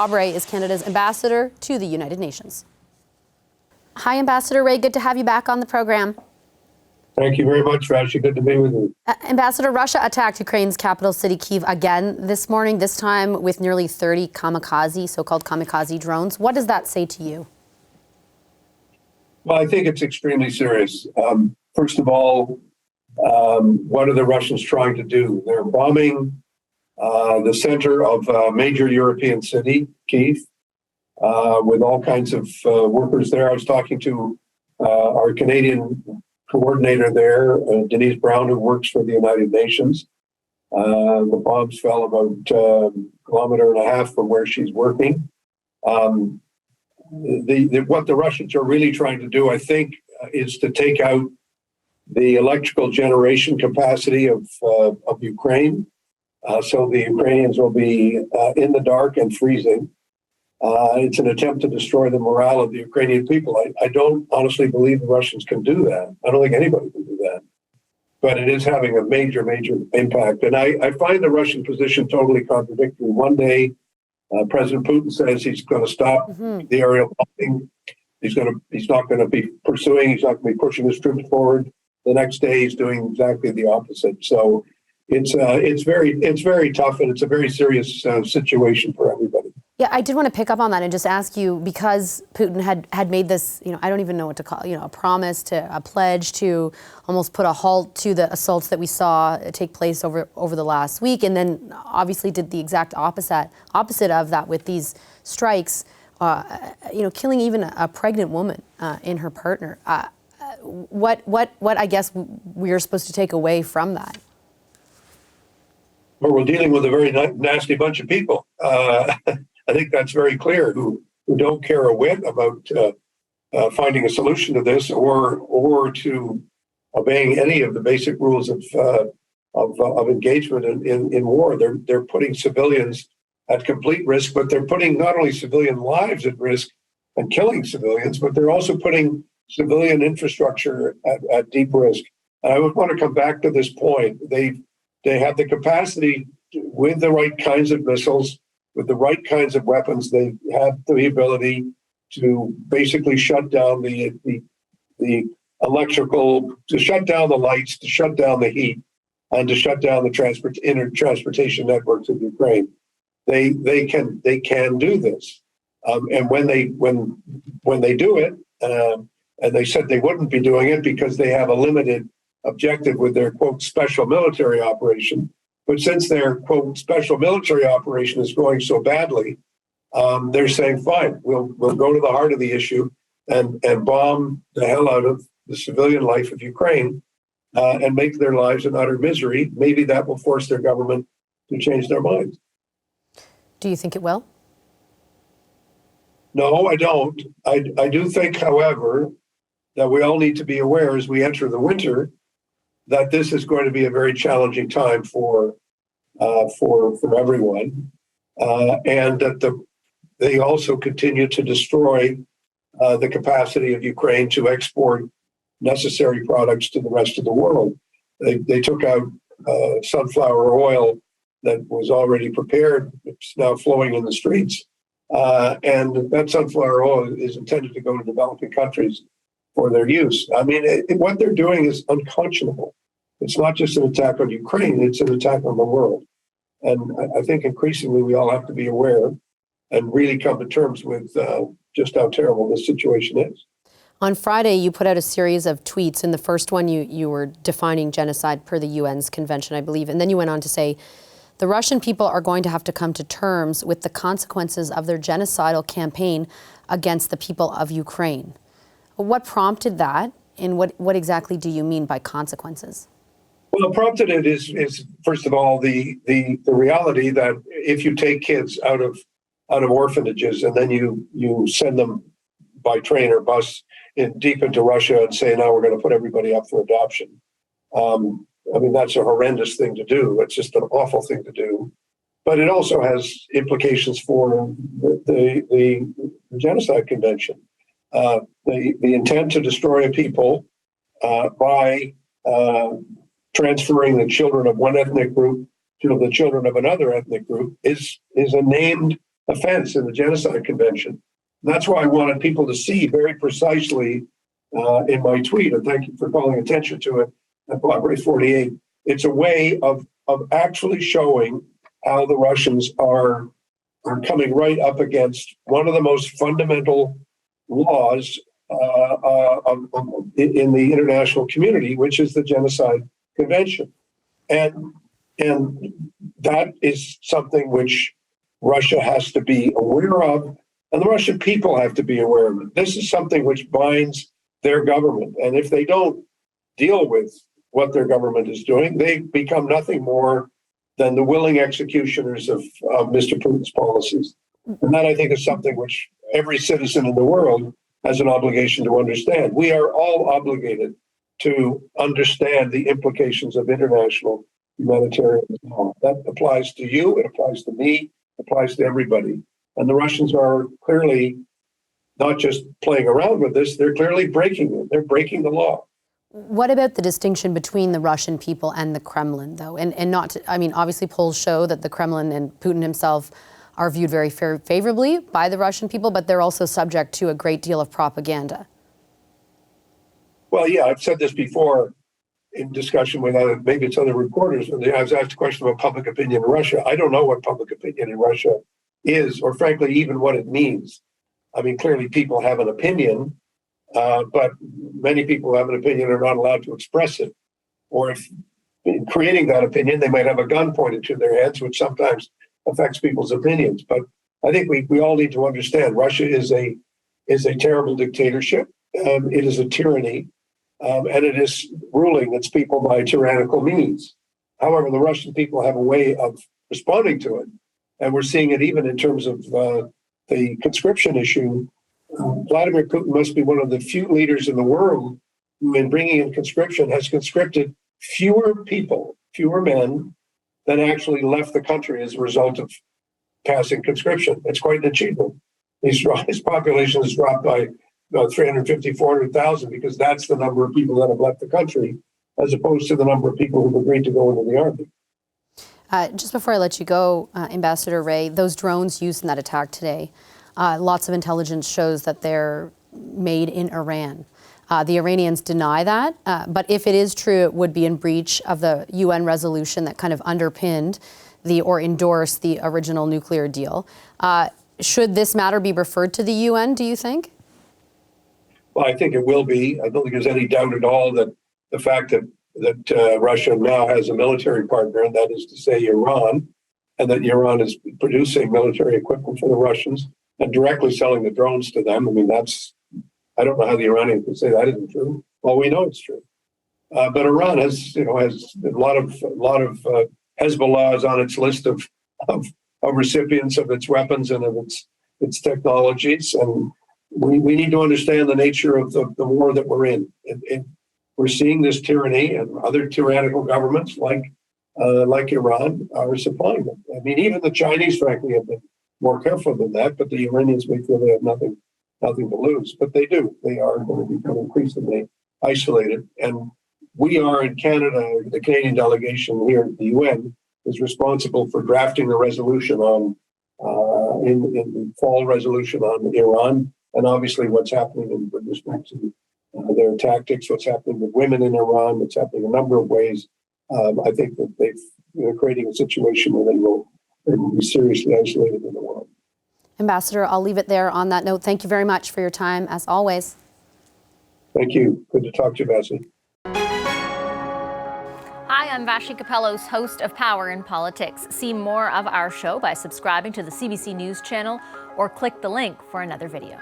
Bob Rae is Canada's ambassador to the United Nations. Hi, Ambassador Rae. Good to have you back on the program. Thank you very much, Rashi. Good to be with you. Ambassador, Russia attacked Ukraine's capital city, Kyiv, again this morning, this time with nearly 30 kamikaze, so-called kamikaze drones. What does that say to you? Well, I think it's extremely serious. First of all, what are the Russians trying to do? They're bombing the center of a major European city, Kyiv, with all kinds of workers there. I was talking to our Canadian coordinator there, Denise Brown, who works for the United Nations. The bombs fell about a kilometer and a half from where she's working. What the Russians are really trying to do, I think, is to take out the electrical generation capacity of Ukraine. So the Ukrainians will be in the dark and freezing. It's an attempt to destroy the morale of the Ukrainian people. I don't honestly believe the Russians can do that. I don't think anybody can do that. But it is having a major, major impact. And I find the Russian position totally contradictory. One day, President Putin says he's going to stop the aerial bombing. He's not going to be pursuing. He's not going to be pushing his troops forward. The next day, he's doing exactly the opposite. So it's very tough, and it's a very serious situation for everybody. Yeah, I did want to pick up on that and just ask you, because Putin had made this, I don't even know what to call, a promise, a pledge to almost put a halt to the assaults that we saw take place over the last week, and then obviously did the exact opposite of that with these strikes, killing even a pregnant woman and her partner. What I guess we're supposed to take away from that? Well, we're dealing with a very nasty bunch of people. I think that's very clear, who don't care a whit about finding a solution to this or to obeying any of the basic rules of engagement in war. They're putting civilians at complete risk, but they're putting not only civilian lives at risk and killing civilians, but they're also putting civilian infrastructure at deep risk. And I would want to come back to this point. They have the capacity with the right kinds of missiles, with the right kinds of weapons. They have the ability to basically shut down the electrical, to shut down the lights, to shut down the heat, and to shut down the transportation networks of Ukraine. They can do this, and when they do it, and they said they wouldn't be doing it because they have a limited objective with their, quote, special military operation. But since their, quote, special military operation is going so badly, they're saying, fine, we'll go to the heart of the issue and bomb the hell out of the civilian life of Ukraine and make their lives an utter misery. Maybe that will force their government to change their minds. Do you think it will? No, I don't. I do think, however, that we all need to be aware as we enter the winter that this is going to be a very challenging time for everyone, and that they also continue to destroy the capacity of Ukraine to export necessary products to the rest of the world. They took out sunflower oil that was already prepared. It's now flowing in the streets, and that sunflower oil is intended to go to developing countries for their use. I mean, what they're doing is unconscionable. It's not just an attack on Ukraine, it's an attack on the world. And I think increasingly we all have to be aware and really come to terms with just how terrible this situation is. On Friday, you put out a series of tweets. In the first one, you were defining genocide per the UN's convention, I believe. And then you went on to say, the Russian people are going to have to come to terms with the consequences of their genocidal campaign against the people of Ukraine. What prompted that, and what exactly do you mean by consequences? Well, prompted it is first of all the reality that if you take kids out of orphanages and then you send them by train or bus deep into Russia and say, now we're going to put everybody up for adoption. I mean, that's a horrendous thing to do. It's just an awful thing to do. But it also has implications for the Genocide Convention. The intent to destroy a people by transferring the children of one ethnic group to the children of another ethnic group is a named offense in the Genocide Convention. And that's why I wanted people to see very precisely in my tweet, and thank you for calling attention to it, at Bob Rae 48. It's a way of actually showing how the Russians are coming right up against one of the most fundamental laws in the international community, which is the Genocide Convention. And that is something which Russia has to be aware of, and the Russian people have to be aware of it. This is something which binds their government. And if they don't deal with what their government is doing, they become nothing more than the willing executioners of Mr. Putin's policies. And that, I think, is something which every citizen in the world has an obligation to understand. We are all obligated to understand the implications of international humanitarian law. That applies to you, it applies to me, it applies to everybody. And the Russians are clearly not just playing around with this, they're clearly breaking it. They're breaking the law. What about the distinction between the Russian people and the Kremlin, though? And not to, I mean, obviously polls show that the Kremlin and Putin himself are viewed very favorably by the Russian people, but they're also subject to a great deal of propaganda. Well, yeah, I've said this before in discussion with maybe it's other reporters. I was asked a question about public opinion in Russia. I don't know what public opinion in Russia is, or frankly, even what it means. I mean, clearly people have an opinion, but many people who have an opinion are not allowed to express it. Or if in creating that opinion, they might have a gun pointed to their heads, which sometimes affects people's opinions. But I think we all need to understand Russia is a terrible dictatorship. It is a tyranny, and it is ruling its people by tyrannical means. However, the Russian people have a way of responding to it, and we're seeing it even in terms of the conscription issue. Vladimir Putin must be one of the few leaders in the world who, in bringing in conscription, has conscripted fewer people, fewer men, than actually left the country as a result of passing conscription. It's quite an achievement. His population has dropped by 350, 400,000 because that's the number of people that have left the country, as opposed to the number of people who've agreed to go into the army. Just before I let you go, Ambassador Rae, those drones used in that attack today, lots of intelligence shows that they're made in Iran. The Iranians deny that, but if it is true, it would be in breach of the UN resolution that kind of underpinned or endorsed the original nuclear deal. Should this matter be referred to the UN, do you think? Well, I think it will be. I don't think there's any doubt at all that the fact that Russia now has a military partner, and that is to say Iran, and that Iran is producing military equipment for the Russians and directly selling the drones to them. I mean, I don't know how the Iranians would say that isn't true. Well, we know it's true. But Iran has a lot of Hezbollah is on its list of recipients of its weapons and of its technologies. And we need to understand the nature of the war that we're in. And we're seeing this tyranny, and other tyrannical governments like Iran are supplying them. I mean, even the Chinese, frankly, have been more careful than that, but the Iranians may feel they have nothing to lose. But they do. They are going to become increasingly isolated. And we are in Canada, the Canadian delegation here at the UN is responsible for drafting the resolution on in the fall resolution on Iran, and obviously what's happening with respect to their tactics, what's happening with women in Iran, what's happening a number of ways. I think that they're creating a situation where they will be seriously isolated in the world. Ambassador, I'll leave it there on that note. Thank you very much for your time, as always. Thank you. Good to talk to you, Bessie. Hi, I'm Vashi Capellos, host of Power in Politics. See more of our show by subscribing to the CBC News channel or click the link for another video.